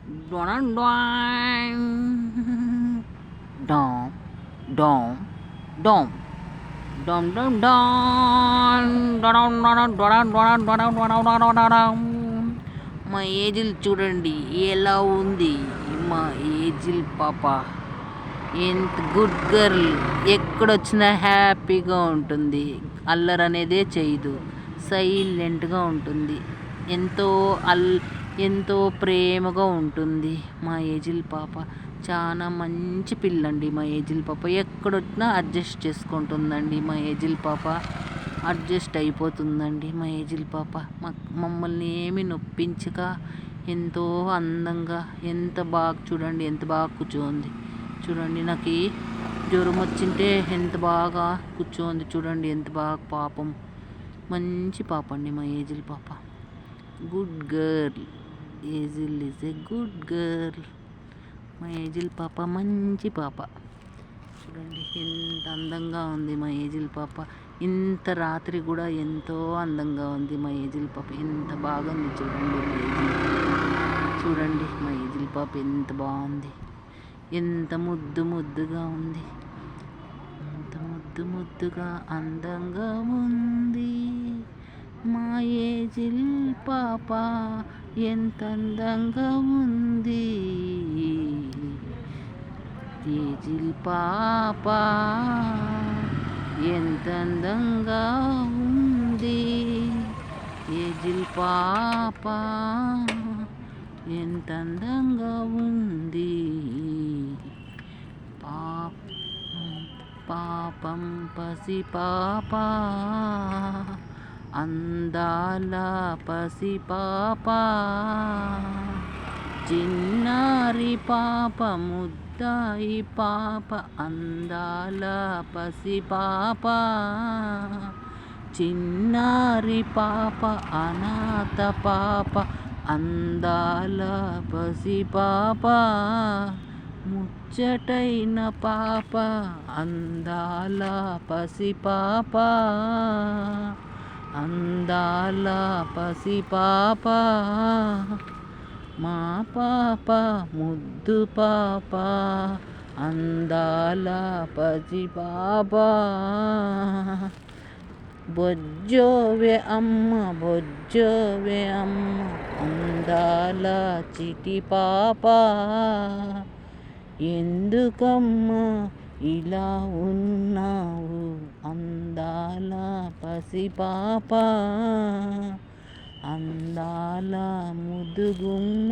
Dom, dom, dom, dom, dom, dom, dom. మా ఏజిల్ చూడండి ఎలా ఉంది. మా ఏజిల్ పాప ఎంత గుడ్ గర్ల్. ఎక్కడొచ్చినా హ్యాపీగా ఉంటుంది. అల్లరి అనేదే చేయదు. సైలెంట్గా ఉంటుంది. ఎంతో ఎంతో ప్రేమగా ఉంటుంది మా ఏజిల్ పాప. చాలా మంచి పిల్లండి మా ఏజిల్ పాప. ఎక్కడొచ్చినా అడ్జస్ట్ చేసుకుంటుందండి మా ఏజిల్ పాప. అడ్జస్ట్ అయిపోతుందండి మా ఏజిల్ పాప. మమ్మల్ని ఏమి నొప్పించక ఎంతో అందంగా ఎంత బాగా చూడండి, ఎంత బాగా కూర్చోంది చూడండి. నాకు జ్వరం వచ్చింటే ఎంత బాగా కూర్చోంది చూడండి, ఎంత బాగా. పాపం మంచి పాప అండి మా ఏజిల్ పాప. Good girl. Ezhil is a good girl. మా ఏజిల్ పాప మంచి పాప. చూడండి ఎంత అందంగా ఉంది మా ఏజిల్ పాప. ఇంత రాత్రి కూడా ఎంతో అందంగా ఉంది మా ఏజిల్ పాప. ఎంత బాగుంది చూడండి మా ఏజిల్ పాప. చూడండి మా ఏజిల్ పాప ఎంత బాగుంది. ఎంత ముద్దు ముద్దుగా ఉంది. ఎంత ముద్దు ముద్దుగా అందంగా ఉంది మా ఏజిల్ పాప. ఎంత అందంగా ఉంది ఏజిల్ పాప. ఎంత అందంగా ఉంది ఏజిల్ పాప. ఎంత అందంగా ఉంది. పాపం పసి పాప, అందాల పసి పాప. చిన్నారి పాప, ముద్దాయి పాప, అందాల పసి పాప. చిన్నారి పాప, అనాథ పాప, అందాల పసి పాప. ముచ్చటైన పాప, అందాల పసి పాప. అందాల పసి పాప. మా పాప ముద్దు పాప, అందాల పసి పాప. బొజ్జోవే అమ్మ, బొజ్జోవే అమ్మ, అందాల చిటి పాప. ఎందుకమ్మా ఇలా ఉన్నావు, అందాల పసి పాప. అందాల ముదుగుమ్మ.